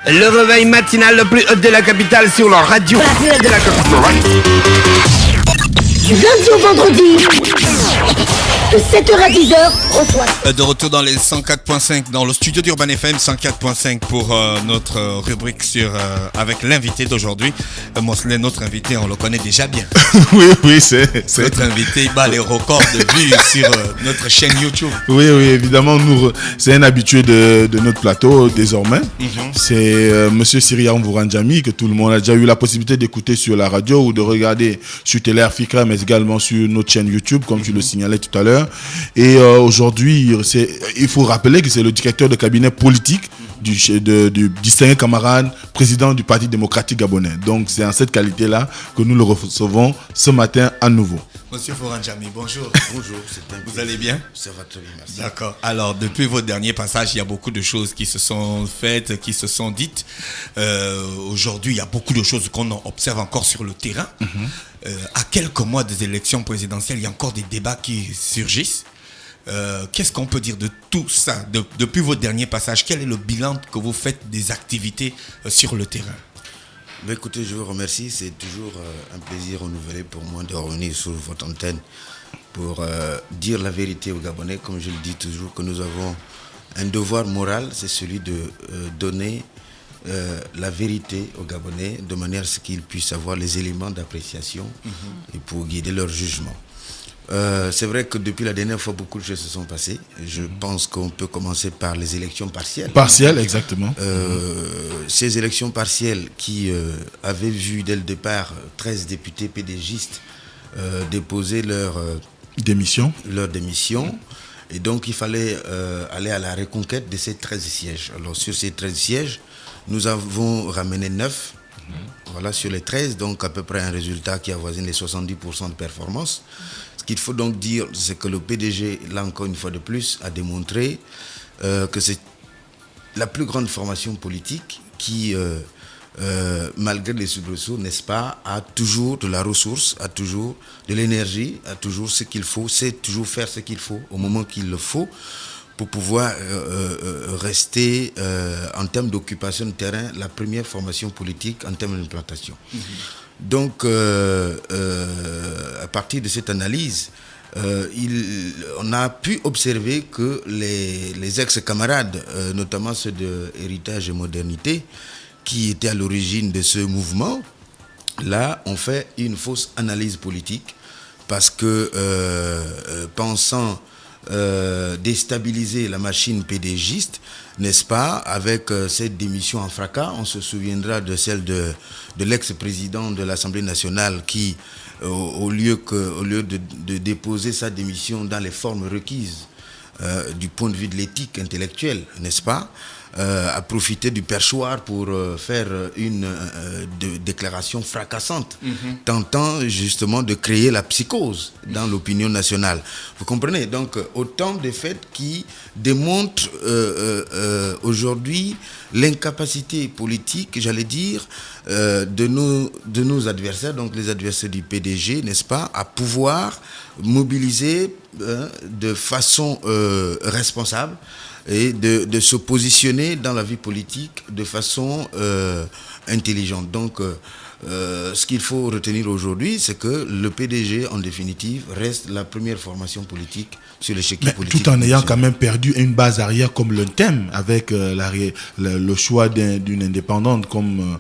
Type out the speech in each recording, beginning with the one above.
Le réveil matinal le plus haut de la capitale sur la radio. La plus haute de la capitale. Du lundi au vendredi, de 7h à 10h, reçoit. De retour dans les 104.5, dans le studio d'Urban FM 104.5 pour notre rubrique sur avec l'invité d'aujourd'hui. Mosley, notre invité, on le connaît déjà bien. Oui, c'est notre invité, il bat les records de vues sur notre chaîne YouTube. Oui, évidemment, c'est un habitué de notre plateau désormais. C'est Monsieur Syria Mvouranjami, que tout le monde a déjà eu la possibilité d'écouter sur la radio ou de regarder sur Télé Africa, mais également sur notre chaîne YouTube, comme tu le signalais tout à l'heure. Et aujourd'hui, il faut rappeler que c'est le directeur de cabinet politique du distingué camarade, président du Parti démocratique gabonais. Donc c'est en cette qualité-là que nous le recevons ce matin à nouveau. Monsieur Mvouranjami, bonjour. Bonjour, vous allez bien? Ça va très bien, merci. D'accord. Alors, depuis votre dernier passage, il y a beaucoup de choses qui se sont faites, qui se sont dites. Aujourd'hui, il y a beaucoup de choses qu'on observe encore sur le terrain. À quelques mois des élections présidentielles, il y a encore des débats qui surgissent. Qu'est-ce qu'on peut dire de tout ça depuis votre dernier passage? Quel est le bilan que vous faites des activités sur le terrain? Ben écoutez, je vous remercie. C'est toujours un plaisir renouvelé pour moi de revenir sur votre antenne pour dire la vérité aux Gabonais. Comme je le dis toujours, que nous avons un devoir moral, c'est celui de donner la vérité aux Gabonais de manière à ce qu'ils puissent avoir les éléments d'appréciation et pour guider leur jugement. C'est vrai que depuis la dernière fois, beaucoup de choses se sont passées. Je pense qu'on peut commencer par les élections partielles. Partielles, exactement. Ces élections partielles qui avaient vu dès le départ 13 députés pédégistes déposer leur démission. Et donc, il fallait aller à la reconquête de ces 13 sièges. Alors, sur ces 13 sièges, nous avons ramené 9. Voilà, sur les 13, donc à peu près un résultat qui avoisine les 70% de performance. Ce qu'il faut donc dire, c'est que le PDG, là encore une fois de plus, a démontré que c'est la plus grande formation politique qui, malgré les soubresauts, n'est-ce pas, a toujours de la ressource, a toujours de l'énergie, a toujours ce qu'il faut, sait toujours faire ce qu'il faut au moment qu'il le faut pour pouvoir rester, en termes d'occupation de terrain, la première formation politique en termes d'implantation. Donc, à partir de cette analyse, on a pu observer que les ex-camarades, notamment ceux de Héritage et Modernité, qui étaient à l'origine de ce mouvement, là, ont fait une fausse analyse politique parce que, pensant déstabiliser la machine pédégiste, n'est-ce pas, avec cette démission en fracas. On se souviendra de celle de l'ex-président de l'Assemblée nationale qui, au lieu de déposer sa démission dans les formes requises du point de vue de l'éthique intellectuelle, n'est-ce pas, a profité du perchoir pour faire une déclaration fracassante, tentant justement de créer la psychose dans l'opinion nationale. Vous comprenez? Donc, autant de faits qui démontrent aujourd'hui l'incapacité politique, j'allais dire, de nos adversaires, donc les adversaires du PDG, n'est-ce pas, à pouvoir mobiliser de façon responsable et de se positionner dans la vie politique de façon intelligente. Donc, ce qu'il faut retenir aujourd'hui, c'est que le PDG, en définitive, reste la première formation politique sur l'échiquier politique. Tout en ayant quand même perdu une base arrière comme le thème, avec le choix d'une indépendante comme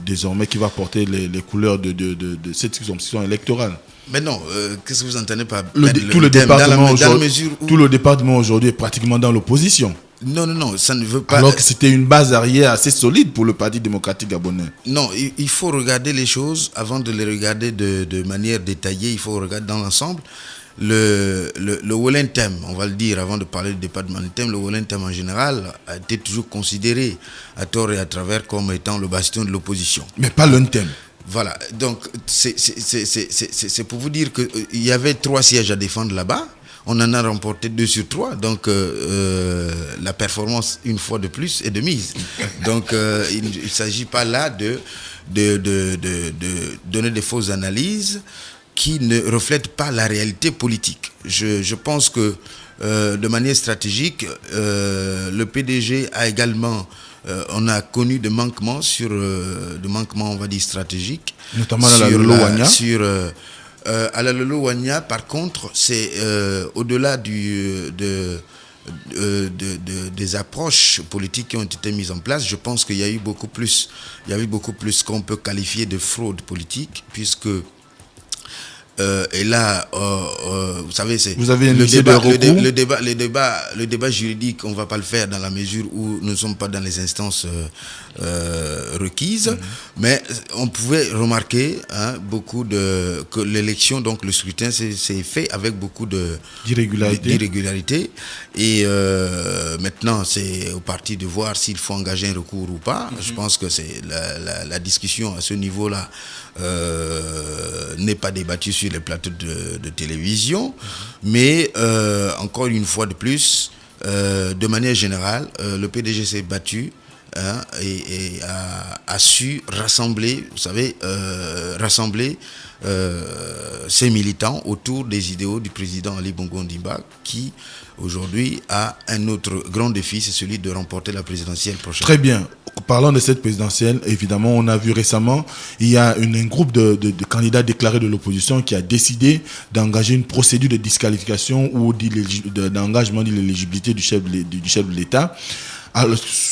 désormais qui va porter les couleurs de cette circonscription électorale. Mais non, qu'est-ce que vous entendez par tout le département aujourd'hui est pratiquement dans l'opposition. Non, ça ne veut pas... Alors que c'était une base arrière assez solide pour le Parti démocratique gabonais. Non, il faut regarder les choses, avant de les regarder de manière détaillée, il faut regarder dans l'ensemble. Le Wolentem, on va le dire, avant de parler du département de thème, le Wolentem en général a été toujours considéré à tort et à travers comme étant le bastion de l'opposition. Mais pas l'UNTEM. Voilà, donc c'est pour vous dire qu'il y avait 3 sièges à défendre là-bas. On en a remporté 2 sur 3, donc la performance, une fois de plus, est de mise. Donc il ne s'agit pas là de donner des fausses analyses qui ne reflètent pas la réalité politique. Je pense que de manière stratégique, le PDG a également on a connu des manquements on va dire stratégiques, notamment à la Lolo Wanya. À la Lolo Wanya, par contre, c'est au-delà des approches politiques qui ont été mises en place. Je pense qu'il y a eu beaucoup plus qu'on peut qualifier de fraude politique, puisque et là, vous savez, vous avez le débat juridique, on ne va pas le faire dans la mesure où nous ne sommes pas dans les instances requises, mais on pouvait remarquer que l'élection, donc le scrutin, c'est fait avec beaucoup d'irrégularité. Et maintenant, c'est au parti de voir s'il faut engager un recours ou pas. Je pense que c'est la discussion à ce niveau-là n'est pas débattue sur les plateaux de télévision, mais encore une fois de plus, de manière générale, le PDG s'est battu et a su rassembler, vous savez, ses militants autour des idéaux du président Ali Bongo Ondimba, qui aujourd'hui a un autre grand défi, c'est celui de remporter la présidentielle prochaine. Très bien. Parlant de cette présidentielle, évidemment, on a vu récemment, il y a un groupe de candidats déclarés de l'opposition qui a décidé d'engager une procédure de disqualification ou d'engagement d'illégibilité du chef de l'État,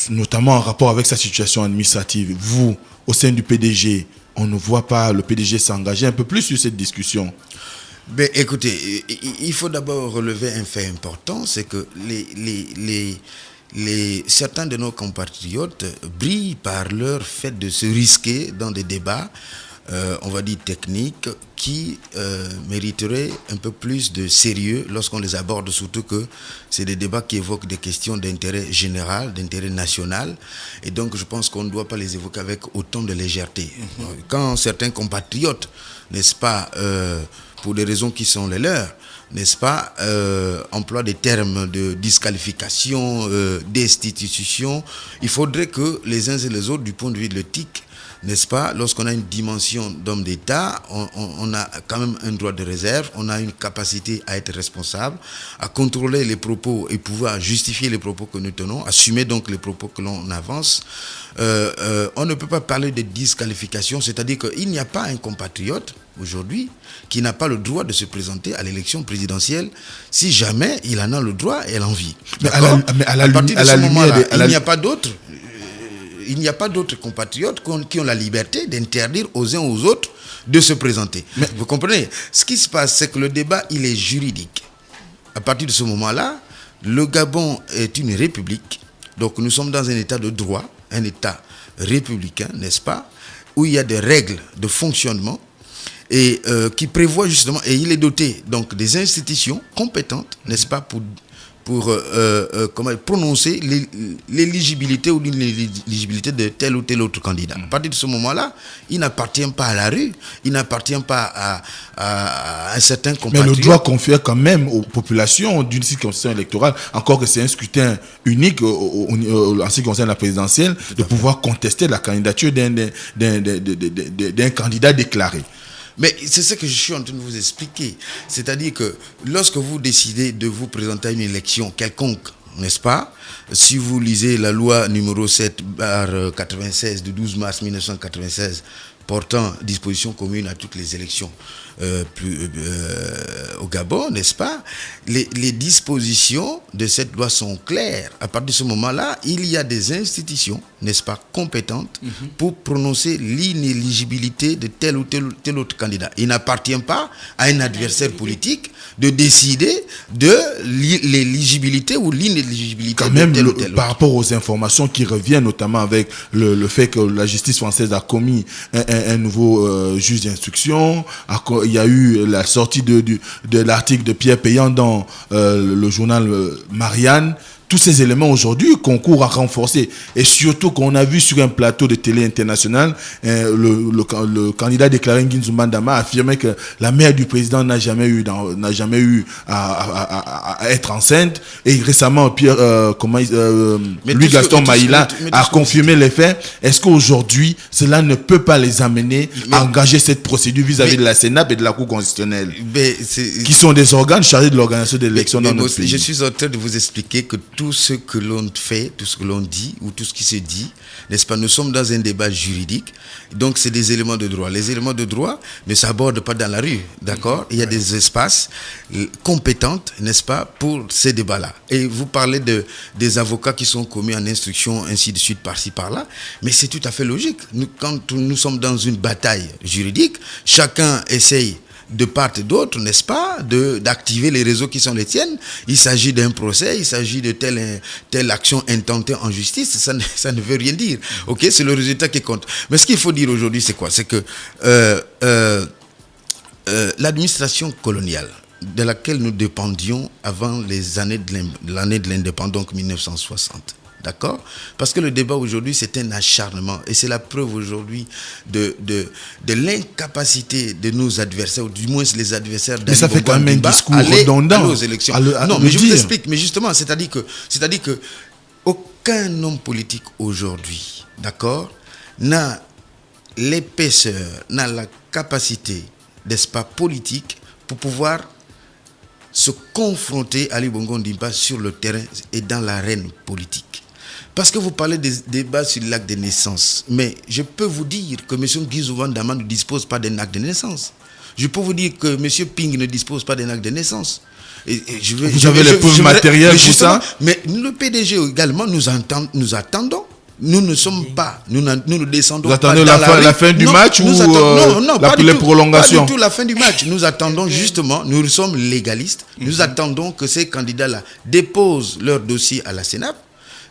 notamment en rapport avec sa situation administrative. Vous, au sein du PDG, on ne voit pas le PDG s'engager un peu plus sur cette discussion? Ben, écoutez, il faut d'abord relever un fait important, c'est que certains de nos compatriotes brillent par leur fait de se risquer dans des débats, on va dire techniques, qui mériteraient un peu plus de sérieux lorsqu'on les aborde, surtout que c'est des débats qui évoquent des questions d'intérêt général, d'intérêt national, et donc je pense qu'on ne doit pas les évoquer avec autant de légèreté. Quand certains compatriotes, n'est-ce pas, pour des raisons qui sont les leurs, n'est-ce pas, emploie des termes de disqualification, destitution, il faudrait que les uns et les autres, du point de vue de l'éthique, n'est-ce pas, lorsqu'on a une dimension d'homme d'État, on a quand même un droit de réserve, on a une capacité à être responsable, à contrôler les propos et pouvoir justifier les propos que nous tenons, assumer donc les propos que l'on avance. On ne peut pas parler de disqualification, c'est-à-dire qu'il n'y a pas un compatriote aujourd'hui qui n'a pas le droit de se présenter à l'élection présidentielle si jamais il en a le droit et l'envie. Mais à partir de ce moment-là, il n'y a pas d'autres compatriotes qui ont la liberté d'interdire aux uns aux autres de se présenter. Mais vous comprenez? Ce qui se passe, c'est que le débat, il est juridique. À partir de ce moment-là, le Gabon est une république. Donc nous sommes dans un état de droit, un état républicain, n'est-ce pas, où il y a des règles de fonctionnement et qui prévoit justement, et il est doté donc des institutions compétentes, n'est-ce pas, pour prononcer l'éligibilité ou l'inéligibilité de tel ou tel autre candidat. À partir de ce moment-là, il n'appartient pas à la rue, il n'appartient pas à un certain compatriote. Mais le droit confère quand même aux populations d'une circonscription électorale, encore que c'est un scrutin unique en ce qui concerne la présidentielle, de pouvoir contester la candidature d'un candidat déclaré. Mais c'est ce que je suis en train de vous expliquer. C'est-à-dire que lorsque vous décidez de vous présenter à une élection quelconque, n'est-ce pas, si vous lisez la loi numéro 7/96 du 12 mars 1996 portant disposition commune à toutes les élections au Gabon, n'est-ce pas, les dispositions de cette loi sont claires. À partir de ce moment-là, il y a des institutions, n'est-ce pas, compétentes pour prononcer l'inéligibilité de tel ou tel autre candidat. Il n'appartient pas à un adversaire politique de décider de l'éligibilité ou l'inéligibilité de tel ou tel autre. Par rapport aux informations qui reviennent, notamment avec le fait que la justice française a commis un nouveau juge d'instruction, il y a eu la sortie de l'article de Pierre Payan dans le journal Marianne. Tous ces éléments aujourd'hui concourent à renforcer. Et surtout qu'on a vu sur un plateau de télé international, le candidat déclaré Nginzu Mandama affirmait que la mère du président n'a jamais eu à être enceinte. Et récemment, Louis Gaston Maïla a confirmé les faits. Est-ce qu'aujourd'hui, cela ne peut pas les amener à engager cette procédure vis-à-vis de la Sénap et de la Cour constitutionnelle, qui sont des organes chargés de l'organisation des élections dans notre pays? Je suis en train de vous expliquer que tout ce que l'on fait, tout ce que l'on dit ou tout ce qui se dit, n'est-ce pas? Nous sommes dans un débat juridique, donc c'est des éléments de droit. Les éléments de droit ne s'abordent pas dans la rue, d'accord? Il y a des espaces compétents, n'est-ce pas, pour ces débats-là. Et vous parlez des avocats qui sont commis en instruction, ainsi de suite, par-ci, par-là, mais c'est tout à fait logique. Quand nous sommes dans une bataille juridique, chacun essaye de part et d'autre, n'est-ce pas, d'activer les réseaux qui sont les tiennes. Il s'agit d'un procès, il s'agit de telle action intentée en justice, ça ne veut rien dire. Ok, c'est le résultat qui compte. Mais ce qu'il faut dire aujourd'hui, c'est quoi? C'est que l'administration coloniale, de laquelle nous dépendions avant l'année de l'indépendance, donc 1960. D'accord? Parce que le débat aujourd'hui, c'est un acharnement. Et c'est la preuve aujourd'hui de l'incapacité de nos adversaires, ou du moins les adversaires d'Ali Bongo Ondimba. Mais ça fait quand même un discours redondant aux élections. Non, mais je vous explique. Mais justement, c'est-à-dire que aucun homme politique aujourd'hui, d'accord, n'a l'épaisseur, n'a la capacité, n'est-ce pas, politique, pour pouvoir se confronter à Ali Bongo Ondimba sur le terrain et dans l'arène politique. Parce que vous parlez des débats sur l'acte de naissance. Mais je peux vous dire que M. Guizou Van Daman ne dispose pas d'un acte de naissance. Je peux vous dire que M. Ping ne dispose pas d'un acte de naissance. Vous avez les preuves matérielles pour ça? Mais le PDG également, nous attendons. Nous ne sommes pas, nous ne descendons pas. Vous attendez la fin du match ou les prolongations? Pas du tout la fin du match. Nous attendons justement, nous sommes légalistes. Nous attendons que ces candidats-là déposent leur dossier à la Sénat.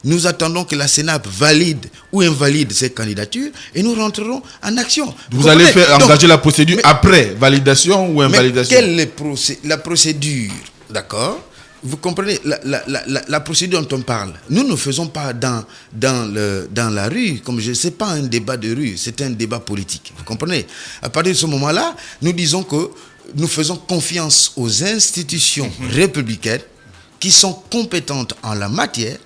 Nous attendons que la Sénat valide ou invalide ces candidatures et nous rentrerons en action. Vous allez engager la procédure après validation ou invalidation? Mais quelle est la procédure? D'accord? Vous comprenez, la procédure dont on parle, nous ne faisons pas dans la rue, comme je ne sais pas un débat de rue, c'est un débat politique. Vous comprenez? À partir de ce moment-là, nous disons que nous faisons confiance aux institutions républicaines qui sont compétentes en la matière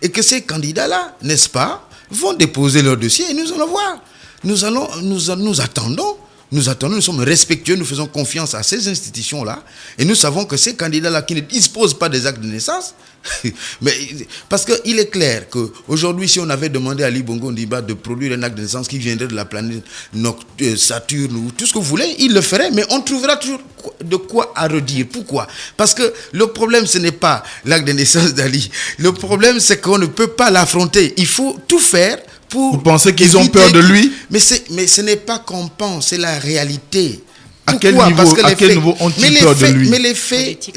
et que ces candidats-là, n'est-ce pas, vont déposer leur dossier et nous allons voir. Nous attendons. Nous sommes respectueux, nous faisons confiance à ces institutions-là et nous savons que ces candidats-là qui ne disposent pas des actes de naissance, mais parce qu'il est clair qu'aujourd'hui, si on avait demandé à Ali Bongo Ondimba de produire un acte de naissance qui viendrait de la planète Saturne ou tout ce que vous voulez, il le ferait, mais on trouvera toujours de quoi à redire. Pourquoi? Parce que le problème, ce n'est pas l'acte de naissance d'Ali. Le problème, c'est qu'on ne peut pas l'affronter. Il faut tout faire. Vous pensez qu'ils ont peur de lui? Mais ce n'est pas qu'on pense, c'est la réalité. À quel niveau ont-ils peur de lui? Mais les faits,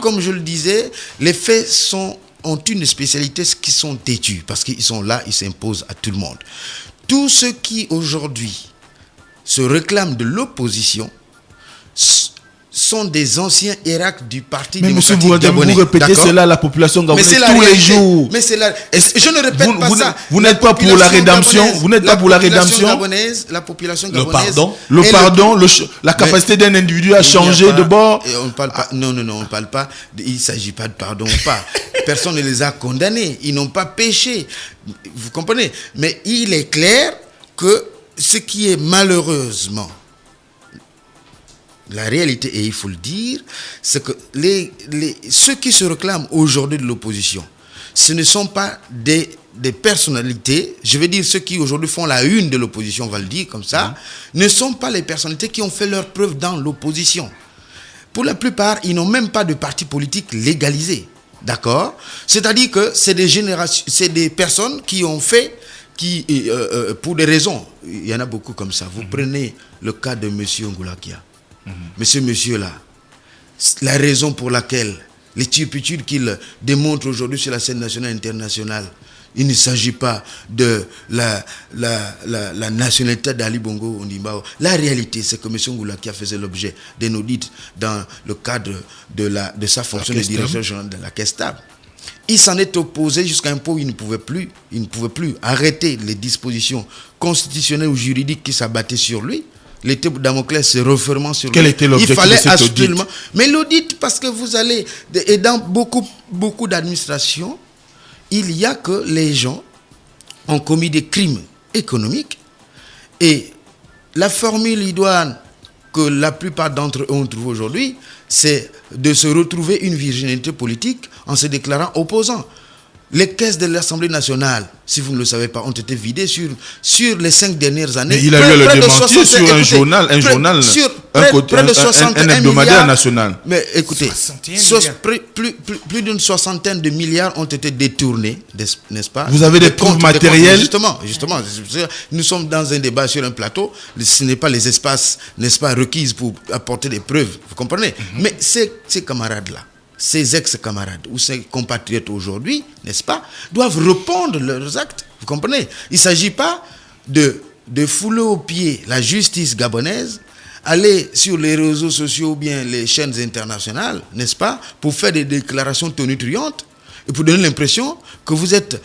comme je le disais, les faits ont une spécialité, qui sont têtus, parce qu'ils sont là, ils s'imposent à tout le monde. Tous ceux qui aujourd'hui se réclament de l'opposition sont des anciens héracles du Parti démocratique gabonais. Vous répétez cela à la population gabonaise tous les jours. Mais c'est la... Je ne répète pas ça. Vous n'êtes pas pour la rédemption. Vous n'êtes pas pour la rédemption. La population gabonaise. Le pardon, la capacité d'un individu à changer de bord. On ne parle pas. Non, on ne parle pas. Il ne s'agit pas de pardon ou pas. Personne ne les a condamnés. Ils n'ont pas péché. Vous comprenez? Mais il est clair que ce qui est malheureusement la réalité, et il faut le dire, c'est que ceux qui se réclament aujourd'hui de l'opposition, ce ne sont pas des personnalités, je veux dire ceux qui aujourd'hui font la une de l'opposition, on va le dire comme ça, ne sont pas les personnalités qui ont fait leur preuve dans l'opposition. Pour la plupart, ils n'ont même pas de parti politique légalisé. D'accord? C'est-à-dire que c'est des personnes qui ont fait, pour des raisons, il y en a beaucoup comme ça. Vous prenez le cas de M. Ngoulakia. Mais ce monsieur-là, la raison pour laquelle les turpitudes qu'il démontre aujourd'hui sur la scène nationale et internationale, il ne s'agit pas de la nationalité d'Ali Bongo Ondimba. La réalité, c'est que M. Ngoulakia faisait l'objet d'un audit dans le cadre de sa fonction de directeur général de la Caisse-Table. Il s'en est opposé jusqu'à un point où il ne pouvait plus arrêter les dispositions constitutionnelles ou juridiques qui s'abattaient sur lui. L'épée de Damoclès se refermant sur lui. Quel était l'objectif de cet audit? Mais l'audit, parce que vous allez... Et dans beaucoup d'administrations, il y a que les gens ont commis des crimes économiques. Et la formule idoine que la plupart d'entre eux ont trouvée aujourd'hui, c'est de se retrouver une virginité politique en se déclarant opposant Les caisses de l'Assemblée nationale, si vous ne le savez pas, ont été vidées sur les 5 dernières années. Mais il a eu le démentir sur un journal, près de 61 un hebdomadaire milliards, national. Mais écoutez, plus d'une soixantaine de milliards ont été détournés, n'est-ce pas? Vous avez des preuves matérielles? Justement, nous sommes dans un débat sur un plateau. Ce n'est pas les espaces, n'est-ce pas, requises pour apporter des preuves. Vous comprenez? Mais ces camarades-là, ces ex-camarades ou ces compatriotes aujourd'hui, n'est-ce pas, doivent répondre leurs actes. Vous comprenez? Il ne s'agit pas de fouler aux pieds la justice gabonaise, aller sur les réseaux sociaux ou bien les chaînes internationales, n'est-ce pas, pour faire des déclarations tonitruantes et pour donner l'impression que vous êtes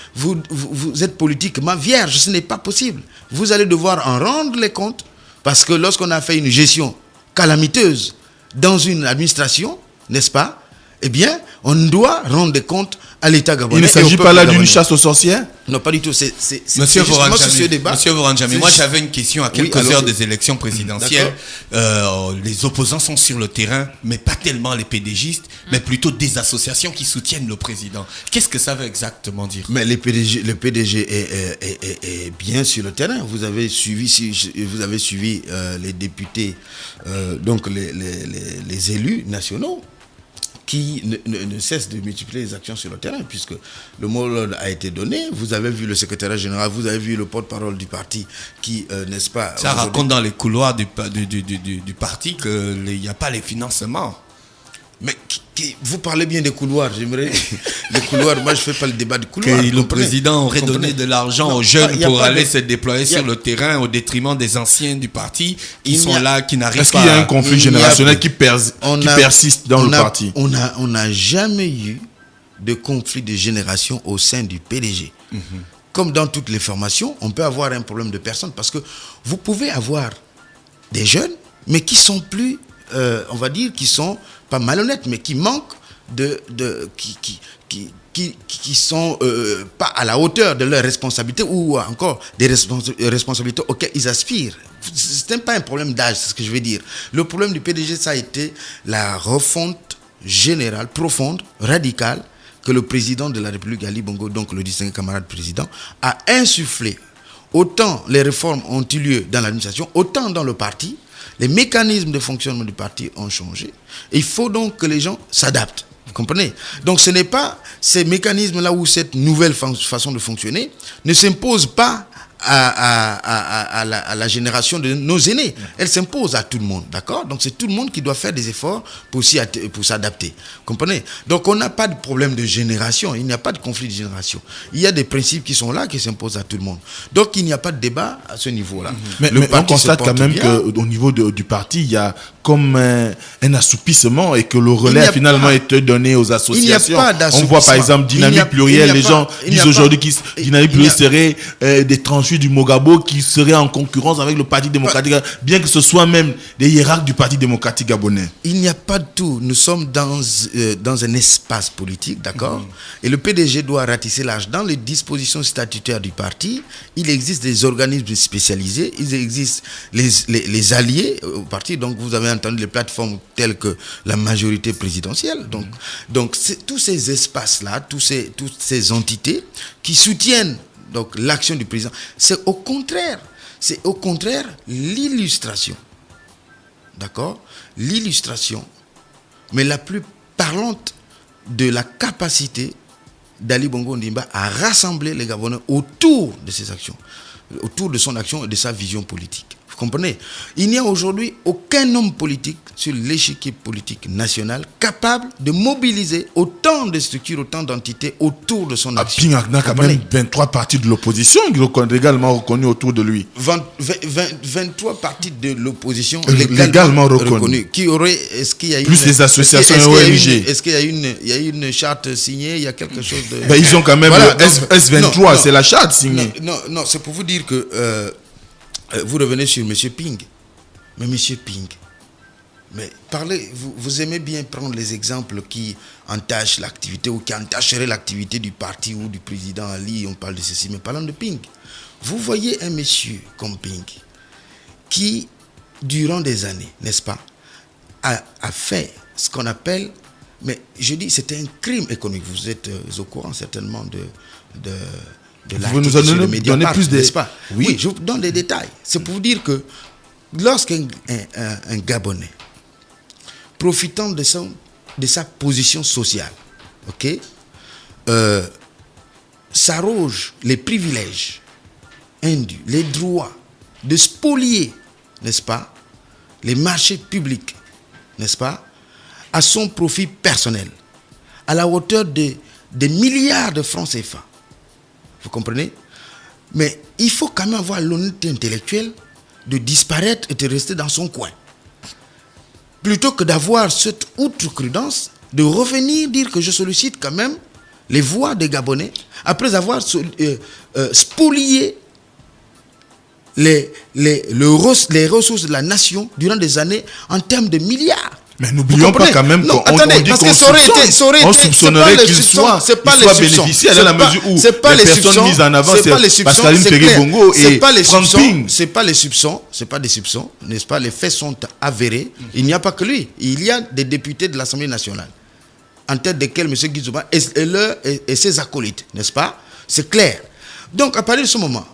politiquement vierge. Ce n'est pas possible. Vous allez devoir en rendre les comptes parce que lorsqu'on a fait une gestion calamiteuse dans une administration, n'est-ce pas, eh bien, on doit rendre des comptes à l'État gabonais. Il ne s'agit pas là d'une chasse aux sorcières? Non, pas du tout. Monsieur Voranjami, moi j'avais une question. À quelques heures des élections présidentielles, les opposants sont sur le terrain, mais pas tellement les PDGistes, mais plutôt des associations qui soutiennent le président. Qu'est-ce que ça veut exactement dire? Mais le PDG est bien sur le terrain. Vous avez suivi les députés, donc les élus nationaux, qui ne cesse de multiplier les actions sur le terrain, puisque le mot d'ordre a été donné. Vous avez vu le secrétaire général, vous avez vu le porte-parole du parti qui, n'est-ce pas... Ça raconte dans les couloirs du parti qu'il n'y a pas les financements. Mais vous parlez bien des couloirs, j'aimerais... Les couloirs, moi je ne fais pas le débat du couloir. Que le président aurait donné de l'argent aux jeunes pour aller se déployer sur le terrain au détriment des anciens du parti qui sont là, qui n'arrivent pas... Est-ce qu'il y a un conflit générationnel qui persiste dans le parti? On n'a jamais eu de conflit de génération au sein du PDG. Comme dans toutes les formations, on peut avoir un problème de personnes parce que vous pouvez avoir des jeunes, mais qui sont plus, on va dire, qui sont pas malhonnêtes, mais qui manquent qui sont pas à la hauteur de leurs responsabilités ou encore des responsabilités auxquelles ils aspirent. Ce n'est pas un problème d'âge, c'est ce que je veux dire. Le problème du PDG, ça a été la refonte générale, profonde, radicale, que le président de la République, Ali Bongo, donc le distingué camarade président, a insufflé. Autant les réformes ont eu lieu dans l'administration, autant dans le parti, les mécanismes de fonctionnement du parti ont changé. Il faut donc que les gens s'adaptent. Vous comprenez? Donc ce n'est pas ces mécanismes-là ou cette nouvelle façon de fonctionner ne s'impose pas à la génération de nos aînés. Elle s'impose à tout le monde, d'accord? Donc c'est tout le monde qui doit faire des efforts pour s'adapter. Vous comprenez? Donc on n'a pas de problème de génération, il n'y a pas de conflit de génération. Il y a des principes qui sont là, qui s'imposent à tout le monde. Donc il n'y a pas de débat à ce niveau-là. Mais on constate quand même qu'au niveau du parti, il y a comme un assoupissement et que le relais a finalement été donné aux associations. On voit par exemple Dynamique Plurielle, les gens disent aujourd'hui que Dynamique Plurielle serait des tranchées du Mogabo qui seraient en concurrence avec le Parti démocratique, bien que ce soit même des hiérarques du Parti démocratique gabonais. Il n'y a pas de tout. Nous sommes dans un espace politique, d'accord? Et le PDG doit ratisser large. Dans les dispositions statutaires du parti, il existe des organismes spécialisés, il existe les alliés au parti, donc vous avez entendu les plateformes telles que la majorité présidentielle. Donc tous ces espaces-là, toutes ces entités qui soutiennent donc l'action du président, c'est au contraire l'illustration. D'accord? L'illustration, mais la plus parlante de la capacité d'Ali Bongo Ondimba à rassembler les Gabonais autour de ses actions, autour de son action et de sa vision politique. Vous comprenez? Il n'y a aujourd'hui aucun homme politique sur l'échiquier politique national capable de mobiliser autant de structures, autant d'entités autour de son action. Pingagna a quand même 23 partis de l'opposition qui sont également reconnus autour de lui. 23 partis de l'opposition légalement reconnus. Est-ce qu'il y a plus des associations ONG. Est-ce qu'il y a une charte signée? Il y a quelque chose de... Ben, ils ont quand même le S23, c'est la charte signée. Non, c'est pour vous dire que... vous revenez sur M. Ping. Mais M. Ping, vous aimez bien prendre les exemples qui entachent l'activité ou qui entacheraient l'activité du parti ou du président Ali, on parle de ceci, mais parlons de Ping. Vous voyez un monsieur comme Ping qui, durant des années, n'est-ce pas, a fait ce qu'on appelle Mais je dis, c'était un crime économique. Vous êtes au courant certainement de la... Vous nous en donnez plus n'est-ce pas? Oui, je vous donne des détails. C'est pour vous dire que lorsqu'un un Gabonais, profitant de sa position sociale, ok, s'arroge les privilèges indus, les droits de spolier, n'est-ce pas, les marchés publics, n'est-ce pas, à son profit personnel, à la hauteur des milliards de francs CFA. Vous comprenez? Mais il faut quand même avoir l'honnêteté intellectuelle de disparaître et de rester dans son coin. Plutôt que d'avoir cette outrecuidance de revenir dire que je sollicite quand même les voix des Gabonais après avoir spolié les ressources de la nation durant des années en termes de milliards. Mais n'oublions pas quand même qu'on dit qu'on soupçonnerait qu'il soit bénéficiaire dans la mesure où les personnes mises en avant, c'est Pascaline Ferry-Bongo et Franck Ping. C'est pas des soupçons, n'est-ce pas? Les faits sont avérés. Il n'y a pas que lui. Il y a des députés de l'Assemblée nationale, en tête desquels M. Guizouba et ses acolytes, n'est-ce pas? C'est clair. Donc, à partir de ce moment,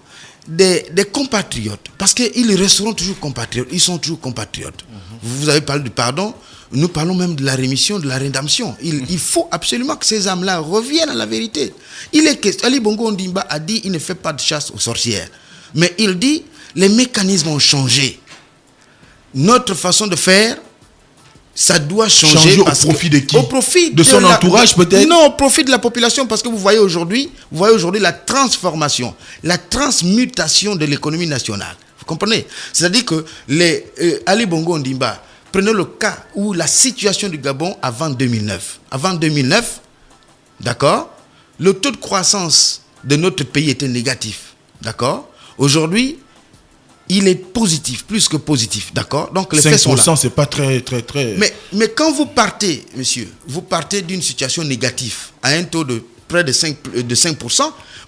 des compatriotes, parce qu'ils resteront toujours compatriotes, ils sont toujours compatriotes. Vous avez parlé du pardon, nous parlons même de la rémission, de la rédemption. Il faut absolument que ces âmes-là reviennent à la vérité. Ali Bongo Ondimba a dit il ne fait pas de chasse aux sorcières. Mais il dit les mécanismes ont changé. Notre façon de faire, ça doit changer au profit de qui? Au profit de son entourage peut-être? Non, au profit de la population, parce que vous voyez aujourd'hui la transformation, la transmutation de l'économie nationale. Vous comprenez? C'est-à-dire que Ali Bongo Ondimba, prenez le cas où la situation du Gabon avant 2009. Avant 2009, d'accord, le taux de croissance de notre pays était négatif. D'accord? Aujourd'hui, il est positif, plus que positif, d'accord? Donc les faits sont là. 5%, c'est pas très... Mais quand vous partez, monsieur, vous partez d'une situation négative à un taux de près de 5%,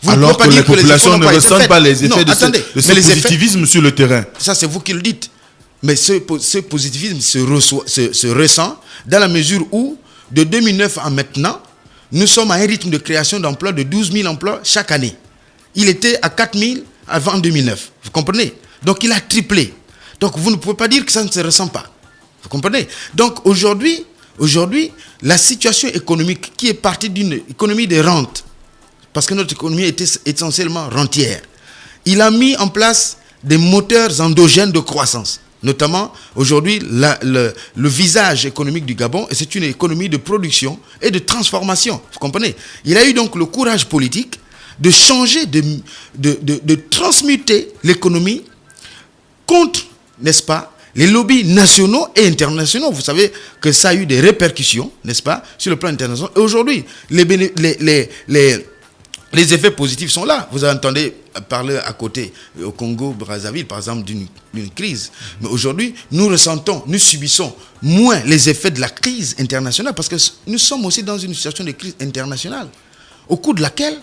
vous alors ne pouvez pas dire que les populations ne ressentent pas les effets de ce positivisme sur le terrain. Ça, c'est vous qui le dites. Mais ce positivisme se ressent dans la mesure où, de 2009 à maintenant, nous sommes à un rythme de création d'emplois de 12 000 emplois chaque année. Il était à 4 000 avant 2009. Vous comprenez? Donc, il a triplé. Donc, vous ne pouvez pas dire que ça ne se ressent pas. Vous comprenez? Donc, aujourd'hui, la situation économique qui est partie d'une économie de rente, parce que notre économie était essentiellement rentière, il a mis en place des moteurs endogènes de croissance. Notamment, aujourd'hui, le visage économique du Gabon, c'est une économie de production et de transformation. Vous comprenez? Il a eu donc le courage politique de changer, de transmuter l'économie contre, n'est-ce pas, les lobbies nationaux et internationaux. Vous savez que ça a eu des répercussions, n'est-ce pas, sur le plan international. Et aujourd'hui, les effets positifs sont là. Vous entendez parler à côté, au Congo-Brazzaville, par exemple, d'une crise. Mais aujourd'hui, nous subissons moins les effets de la crise internationale, parce que nous sommes aussi dans une situation de crise internationale, au cours de laquelle,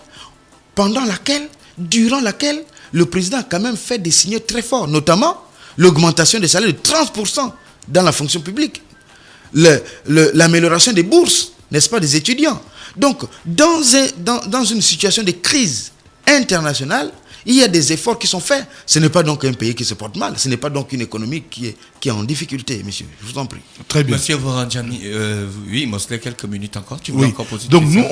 durant laquelle, le président a quand même fait des signaux très forts, notamment l'augmentation des salaires de 30% dans la fonction publique, l'amélioration des bourses, n'est-ce pas, des étudiants. Donc, dans une situation de crise internationale, il y a des efforts qui sont faits. Ce n'est pas donc un pays qui se porte mal. Ce n'est pas donc une économie qui est en difficulté, monsieur. Je vous en prie. Très bien. Monsieur Voranjami, oui, il me reste quelques minutes encore. Tu veux encore poser donc, nous,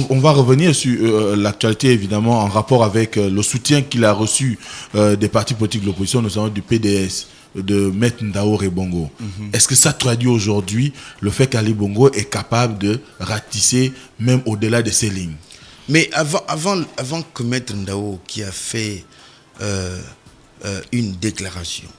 on va revenir sur l'actualité, évidemment, en rapport avec le soutien qu'il a reçu des partis politiques de l'opposition, notamment du PDS, de Maître Ndao Rebongo. Est-ce que ça traduit aujourd'hui le fait qu'Ali Bongo est capable de ratisser même au-delà de ces lignes? Mais avant que Maître Ndao, qui a fait une déclaration,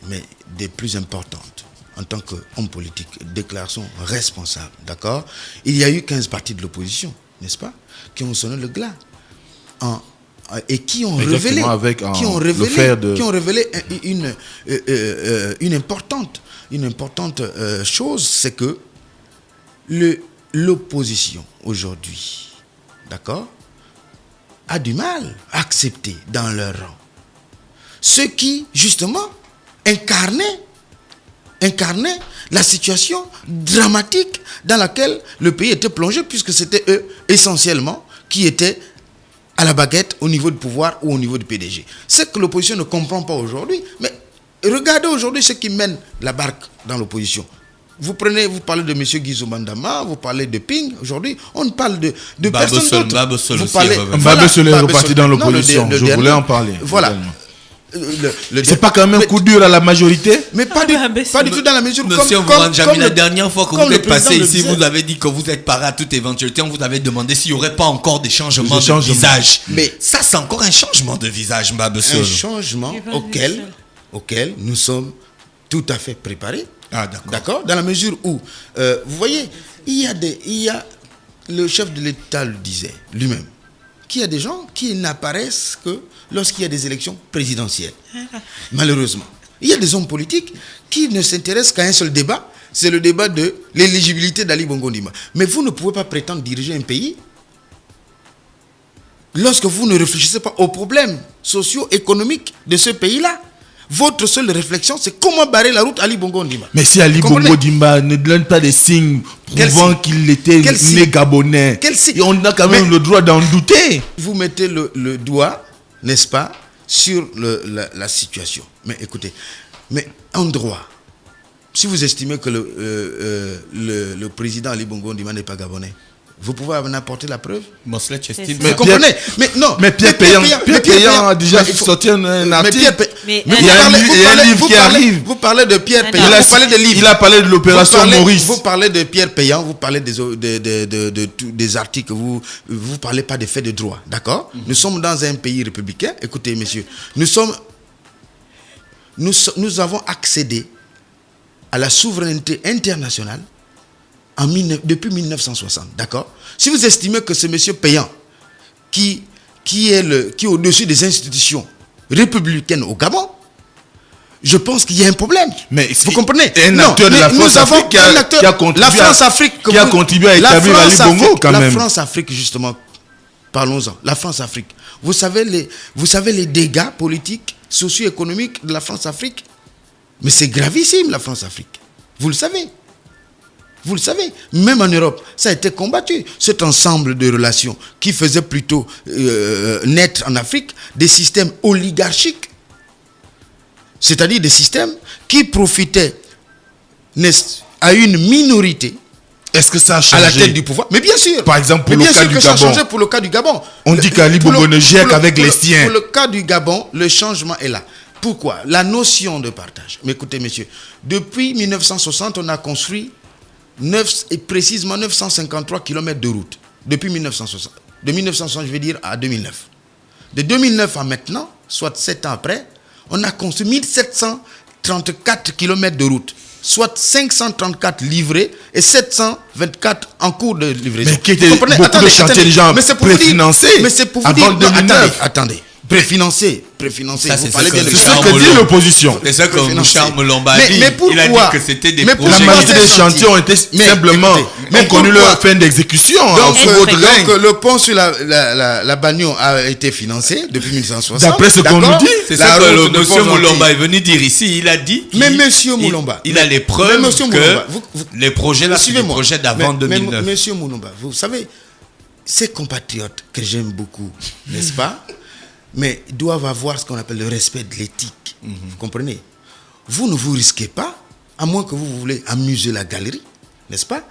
mais des plus importantes en tant qu'homme politique, déclaration responsable, d'accord? Il y a eu 15 partis de l'opposition, n'est-ce pas, qui ont sonné le glas et qui ont révélé une importante chose, c'est que l'opposition aujourd'hui, d'accord, a du mal à accepter dans leur rang ceux qui, justement, incarnaient incarnaient la situation dramatique dans laquelle le pays était plongé, puisque c'était eux, essentiellement, qui étaient à la baguette au niveau du pouvoir ou au niveau du PDG. C'est que l'opposition ne comprend pas aujourd'hui, mais regardez aujourd'hui ceux qui mènent la barque dans l'opposition. Vous parlez de M. Guizou Bandama, vous parlez de Ping. Aujourd'hui, on parle de personne d'autre. Babou Sol est reparti dans l'opposition. Je voulais en parler. Voilà. C'est pas quand même un coup dur à la majorité? Mais pas du tout dans la mesure Monsieur Vouranjami, la dernière fois que vous êtes passé ici, vous avez dit que vous êtes paré à toute éventualité. On vous avait demandé s'il n'y aurait pas encore des changements de visage. Mais ça, c'est encore un changement de visage, Babou Sol. Un changement auquel nous sommes tout à fait préparés. Ah, d'accord. D'accord. Dans la mesure où, vous voyez, le chef de l'État le disait lui-même, qu'il y a des gens qui n'apparaissent que lorsqu'il y a des élections présidentielles. Malheureusement. Il y a des hommes politiques qui ne s'intéressent qu'à un seul débat, c'est le débat de l'éligibilité d'Ali Bongo Ondimba. Mais vous ne pouvez pas prétendre diriger un pays lorsque vous ne réfléchissez pas aux problèmes socio-économiques de ce pays-là. Votre seule réflexion, c'est comment barrer la route à Ali Bongo Ondimba. Mais si Ali Bongo Ondimba ne donne pas des signes prouvant qu'il était né gabonais, et on a quand même le droit d'en douter. Vous mettez le doigt, n'est-ce pas, sur la situation. Mais écoutez, mais en droit, si vous estimez que le président Ali Bongo Ondimba n'est pas gabonais, vous pouvez en apporter la preuve. Mais vous comprenez? Mais non. Mais Pierre Péan a déjà sorti un article. Il y a un livre qui arrive. Vous parlez de Pierre Péan. Vous parlez de livres. Il a parlé de l'opération Maurice. Vous parlez de Pierre Péan. Vous parlez des articles. Vous parlez pas des faits de droit. D'accord? Nous sommes dans un pays républicain. Écoutez, messieurs. Nous avons accédé à la souveraineté internationale depuis 1960, d'accord? Si vous estimez que ce monsieur Péan, qui est au-dessus des institutions républicaines au Gabon, je pense qu'il y a un problème. Mais vous comprenez? Un acteur de la France-Afrique qui a contribué à établir Ali Bongo, quand même. La France-Afrique, justement, parlons-en. La France-Afrique. Vous savez les dégâts politiques, socio-économiques de la France-Afrique? Mais c'est gravissime, la France-Afrique. Vous le savez. Vous le savez, même en Europe, ça a été combattu. Cet ensemble de relations qui faisait plutôt naître en Afrique des systèmes oligarchiques. C'est-à-dire des systèmes qui profitaient à une minorité. Est-ce que ça a changé à la tête du pouvoir? Mais bien sûr. Par exemple, pour le cas du Gabon. Ça a changé pour le cas du Gabon. On dit qu'Ali Bongo ne gère qu'avec les siens. Pour le cas du Gabon, le changement est là. Pourquoi? La notion de partage. Mais écoutez, messieurs, depuis 1960, on a construit précisément 953 km de route. Depuis 1960. De 1960, je veux dire, à 2009. De 2009 à maintenant, soit 7 ans après, on a construit 1734 km de route. Soit 534 livrés et 724 en cours de livraison. Mais qui étaient beaucoup de chantiers déjà préfinancés. Mais c'est pour vous dire... Attendez. Préfinancé. Ça, c'est ce que dit l'opposition. C'est ça que Mouchard Moulomba a dit. Il a dit que c'était des projets. La majorité des chantiers ont été simplement connu leur fin d'exécution. Donc le pont sur la Bagnon a été financé depuis 1960. D'après ce qu'on nous dit. C'est ça que monsieur Moulomba est venu dire ici. Il a dit. Mais monsieur Moulomba. Il a les preuves que les projets là, c'est des projets d'avant 2009. Monsieur Moulomba, vous savez, ces compatriotes que j'aime beaucoup, n'est-ce pas? Mais doivent avoir ce qu'on appelle le respect de l'éthique. Vous comprenez? Vous ne vous risquez pas, à moins que vous voulez amuser la galerie, n'est-ce pas,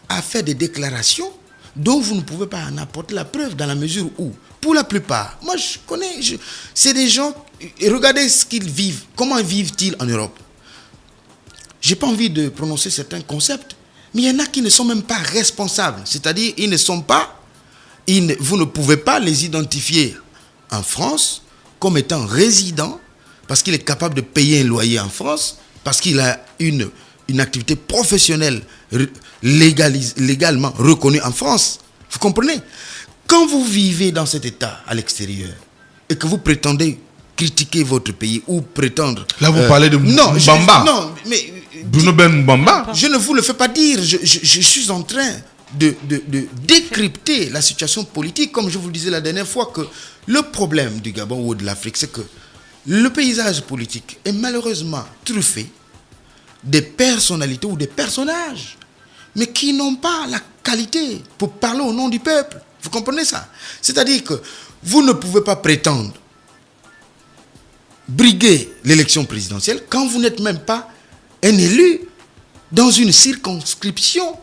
à faire des déclarations dont vous ne pouvez pas en apporter la preuve, dans la mesure où, pour la plupart, moi je connais, c'est des gens, regardez ce qu'ils vivent, comment vivent-ils en Europe? Je n'ai pas envie de prononcer certains concepts, mais il y en a qui ne sont même pas responsables, c'est-à-dire ils ne sont pas, vous ne pouvez pas les identifier en France comme étant résident parce qu'il est capable de payer un loyer en France, parce qu'il a une activité professionnelle légalement reconnue en France. Vous comprenez? Quand vous vivez dans cet état à l'extérieur et que vous prétendez critiquer votre pays ou prétendre... Là, vous parlez de Mbamba. Non, mais... Bruno Ben Mbamba. Je ne vous le fais pas dire. Je suis en train de décrypter la situation politique, comme je vous le disais la dernière fois, que le problème du Gabon ou de l'Afrique, c'est que le paysage politique est malheureusement truffé des personnalités ou des personnages, mais qui n'ont pas la qualité pour parler au nom du peuple. Vous comprenez ça? C'est-à-dire que vous ne pouvez pas prétendre briguer l'élection présidentielle quand vous n'êtes même pas un élu dans une circonscription,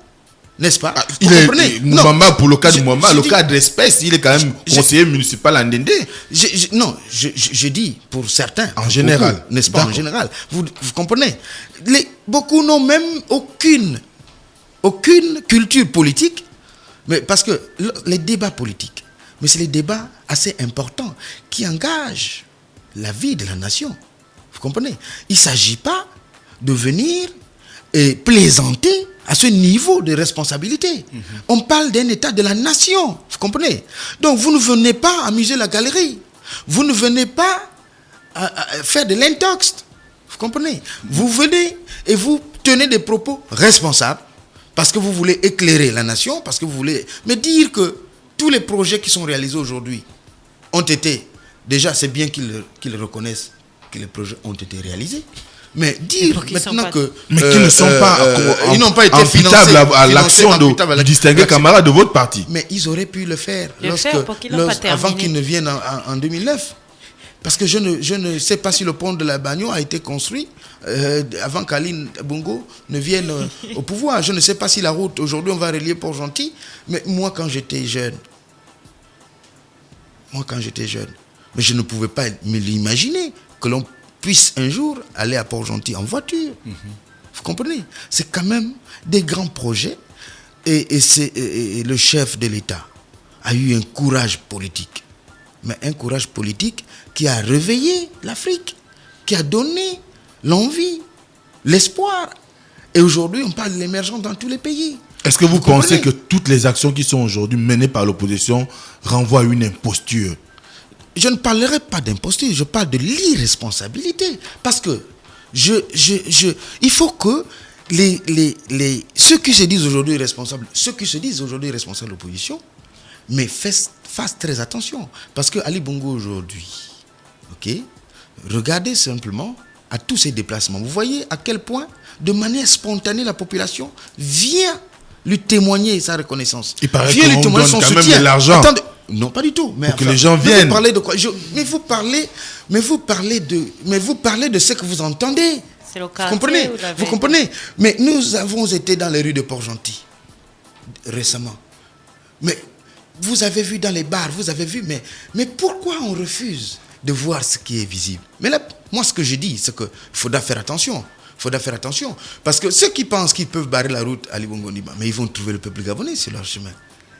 n'est-ce pas? Vous comprenez? Moumamba, pour le cas de Moumamba, le cas d'espèce, il est quand même conseiller municipal à Ndende. Je dis pour certains. En général. N'est-ce pas? En général. Vous comprenez? Beaucoup n'ont même aucune culture politique, mais parce que les débats politiques, mais c'est les débats assez importants qui engagent la vie de la nation. Vous comprenez? Il ne s'agit pas de venir et plaisanter à ce niveau de responsabilité. On parle d'un état de la nation. Vous comprenez? Donc vous ne venez pas amuser la galerie. Vous ne venez pas à faire de l'intox. Vous comprenez? Vous venez et vous tenez des propos responsables parce que vous voulez éclairer la nation, parce que vous voulez... Mais dire que tous les projets qui sont réalisés aujourd'hui ont été... Déjà, c'est bien qu'ils reconnaissent que les projets ont été réalisés. Mais dire maintenant que... Mais qu'ils ne sont pas ils n'ont pas été financés à l'action du distingué camarade de votre parti. Mais ils auraient pu le faire avant qu'ils ne viennent en 2009. Parce que je ne sais pas si le pont de la Bagno a été construit avant qu'Ali Bongo ne vienne au pouvoir. Je ne sais pas si la route, aujourd'hui on va relier Port-Gentil. Mais moi quand j'étais jeune, mais je ne pouvais pas me l'imaginer que l'on puisse un jour aller à Port-Gentil en voiture. Vous comprenez? C'est quand même des grands projets et le chef de l'État a eu un courage politique. Mais un courage politique qui a réveillé l'Afrique, qui a donné l'envie, l'espoir. Et aujourd'hui, on parle de l'émergence dans tous les pays. Est-ce que vous pensez que toutes les actions qui sont aujourd'hui menées par l'opposition renvoient à une imposture? Je ne parlerai pas d'imposture, je parle de l'irresponsabilité. Parce que il faut que ceux qui se disent aujourd'hui responsables, de l'opposition, mais fassent très attention. Parce que Ali Bongo aujourd'hui, regardez simplement à tous ces déplacements. Vous voyez à quel point, de manière spontanée, la population vient lui témoigner sa reconnaissance. Il paraît qu'on donne quand même de l'argent. Attendez, non, pas du tout. Mais pour que les gens viennent. Vous parlez de quoi? Mais vous parlez de ce que vous entendez. C'est le cas. Vous comprenez? Mais nous avons été dans les rues de Port-Gentil récemment. Mais vous avez vu dans les bars, mais pourquoi on refuse de voir ce qui est visible? Mais là, moi, ce que je dis, c'est qu'il faudra faire attention. Parce que ceux qui pensent qu'ils peuvent barrer la route à Ali Bongo Ondimba, mais ils vont trouver le peuple gabonais sur leur chemin.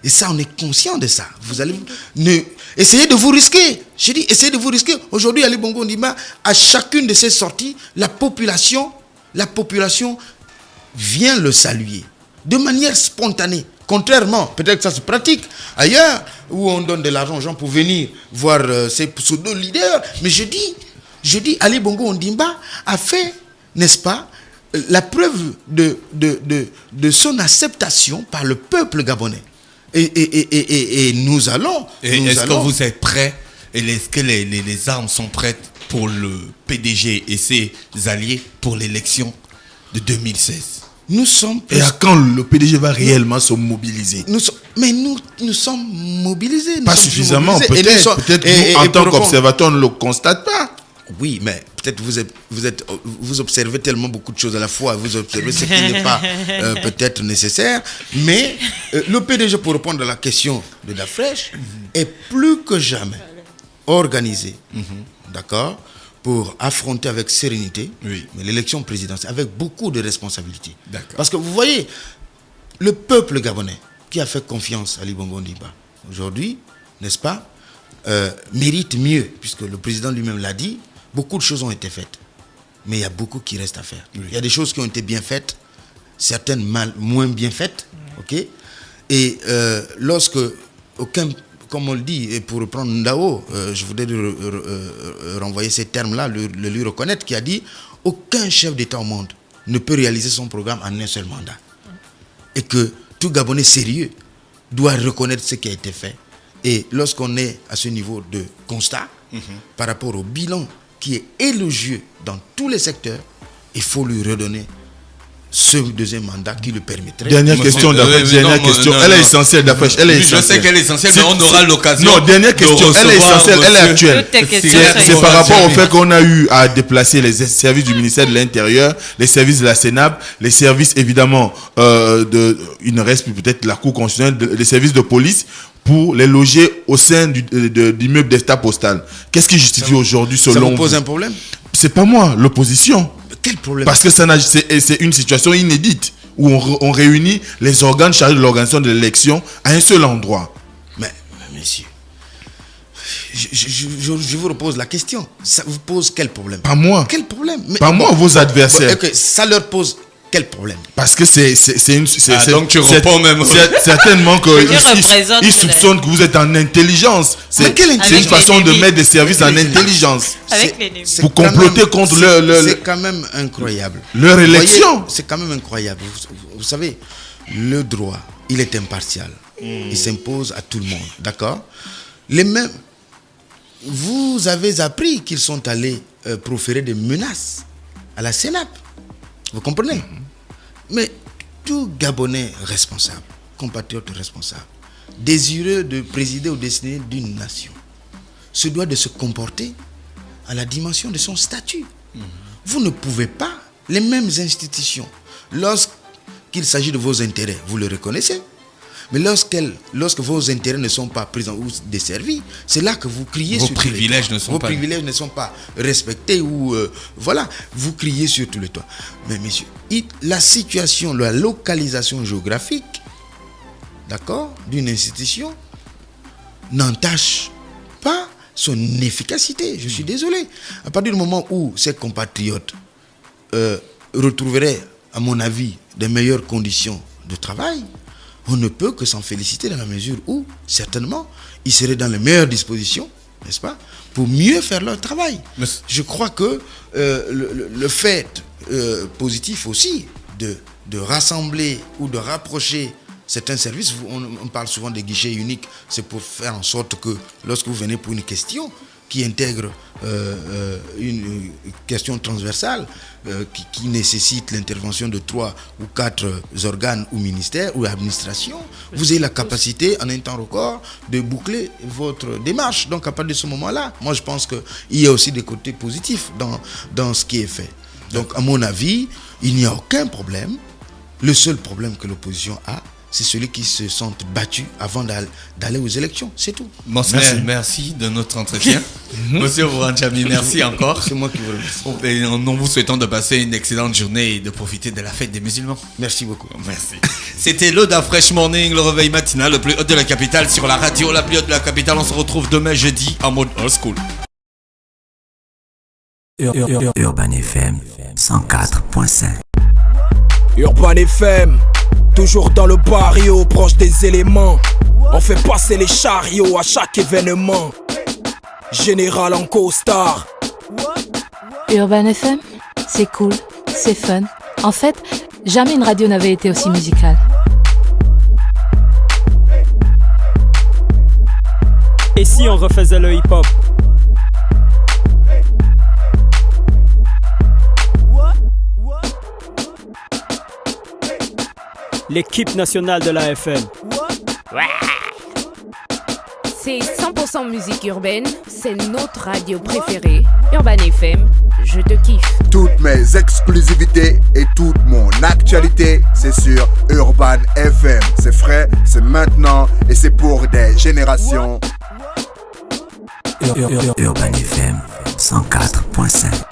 Et ça, on est conscient de ça. Vous allez essayez de vous risquer. Je dis, essayez de vous risquer. Aujourd'hui, Ali Bongo Ondimba, à chacune de ses sorties, la population vient le saluer de manière spontanée. Contrairement, peut-être que ça se pratique ailleurs, où on donne de l'argent aux gens pour venir voir ces pseudo-leaders. Mais je dis, Ali Bongo Ondimba a fait, n'est-ce pas, la preuve de son acceptation par le peuple gabonais. Et nous allons... Est-ce que vous êtes prêts? Est-ce que les armes sont prêtes pour le PDG et ses alliés pour l'élection de 2016? Nous sommes... Et à quand le PDG va réellement se mobiliser? Nous sommes mobilisés. Pas suffisamment, peut-être nous, en tant qu'observateurs, on ne le constate pas. Oui, mais peut-être vous observez tellement beaucoup de choses à la fois, vous observez ce qui n'est pas peut-être nécessaire, mais le PDG, pour répondre à la question de Dafresh, est plus que jamais organisé, d'accord, pour affronter avec sérénité l'élection présidentielle, avec beaucoup de responsabilités. Parce que vous voyez, le peuple gabonais qui a fait confiance à Ali Bongo Ondimba, aujourd'hui, n'est-ce pas, mérite mieux, puisque le président lui-même l'a dit. Beaucoup de choses ont été faites, mais il y a beaucoup qui restent à faire. Il y a des choses qui ont été bien faites, certaines moins bien faites, Et lorsque aucun, comme on le dit, et pour reprendre Ndao, je voudrais renvoyer ces termes-là, le lui reconnaître, qui a dit « Aucun chef d'État au monde ne peut réaliser son programme en un seul mandat. » Et que tout Gabonais sérieux doit reconnaître ce qui a été fait. Et lorsqu'on est à ce niveau de constat, par rapport au bilan qui est élogieux dans tous les secteurs, il faut lui redonner ce deuxième mandat qui le permettrait. Dernière question, dernière question. Elle est essentielle, d'après. Je sais qu'elle est essentielle, mais on aura l'occasion. Non, dernière question. Elle est essentielle, elle est actuelle. C'est par rapport au fait qu'on a eu à déplacer les services du ministère de l'Intérieur, les services de la Sénap, les services évidemment il ne reste plus peut-être la Cour constitutionnelle, les services de police pour les loger au sein du immeuble d'État postal. Qu'est-ce qui justifie aujourd'hui selon vous? Ça vous pose un problème? C'est pas moi, l'opposition. Quel problème? Parce que c'est une situation inédite où on réunit les organes chargés de l'organisation de l'élection à un seul endroit. Mais messieurs, je vous repose la question. Ça vous pose quel problème? Pas moi. Quel problème? Pas moi, vos adversaires. Ça leur pose quel problème? Parce que donc tu réponds même. Certainement qu'ils soupçonnent que vous êtes en intelligence. C'est une façon de mettre des services en intelligence. Pour comploter contre c'est quand même incroyable. Leur élection. C'est quand même incroyable. Vous savez, le droit, il est impartial. Il s'impose à tout le monde. D'accord? Les mêmes. Vous avez appris qu'ils sont allés proférer des menaces à la Sénap. Vous comprenez? Mais tout Gabonais responsable, compatriote responsable, désireux de présider aux destinées d'une nation, se doit de se comporter à la dimension de son statut. Vous ne pouvez pas, les mêmes institutions, lorsqu'il s'agit de vos intérêts, vous le reconnaissez, mais lorsque vos intérêts ne sont pas pris ou desservis, c'est là que vous criez sur tous les toits. Vos privilèges ne sont pas respectés ou voilà, vous criez sur tous les toits. Mais messieurs, la situation, la localisation géographique, d'accord, d'une institution n'entache pas son efficacité. Je suis désolé. À partir du moment où ces compatriotes retrouveraient, à mon avis, de meilleures conditions de travail, on ne peut que s'en féliciter dans la mesure où, certainement, ils seraient dans les meilleures dispositions, n'est-ce pas, pour mieux faire leur travail. Je crois que le fait positif aussi de rassembler ou de rapprocher certains services, on parle souvent des guichets uniques, c'est pour faire en sorte que lorsque vous venez pour une question qui intègre une question transversale qui nécessite l'intervention de 3 ou 4 organes ou ministères ou administrations, vous avez la capacité en un temps record de boucler votre démarche. Donc à partir de ce moment-là, moi je pense qu'il y a aussi des côtés positifs dans ce qui est fait. Donc à mon avis, il n'y a aucun problème. Le seul problème que l'opposition a, c'est celui qui se sent battu avant d'aller aux élections. C'est tout. Merci de notre entretien. Monsieur Vouranjami, merci encore. C'est moi qui vous remercie. Nous vous souhaitons de passer une excellente journée et de profiter de la fête des musulmans. Merci beaucoup. Merci. C'était l'Oda Fresh Morning, le réveil matinal le plus haut de la capitale sur la radio la plus haute de la capitale. On se retrouve demain jeudi en mode old school. Urban FM 104.5. Urban FM, toujours dans le barrio, proche des éléments. On fait passer les chariots à chaque événement. Général en costard. Urban FM, c'est cool, c'est fun. En fait, jamais une radio n'avait été aussi musicale. Et si on refaisait le hip-hop? L'équipe nationale de la FM. C'est 100% musique urbaine, c'est notre radio préférée. Urban FM, je te kiffe. Toutes mes exclusivités et toute mon actualité, c'est sur Urban FM. C'est frais, c'est maintenant et c'est pour des générations. Urban FM 104.5.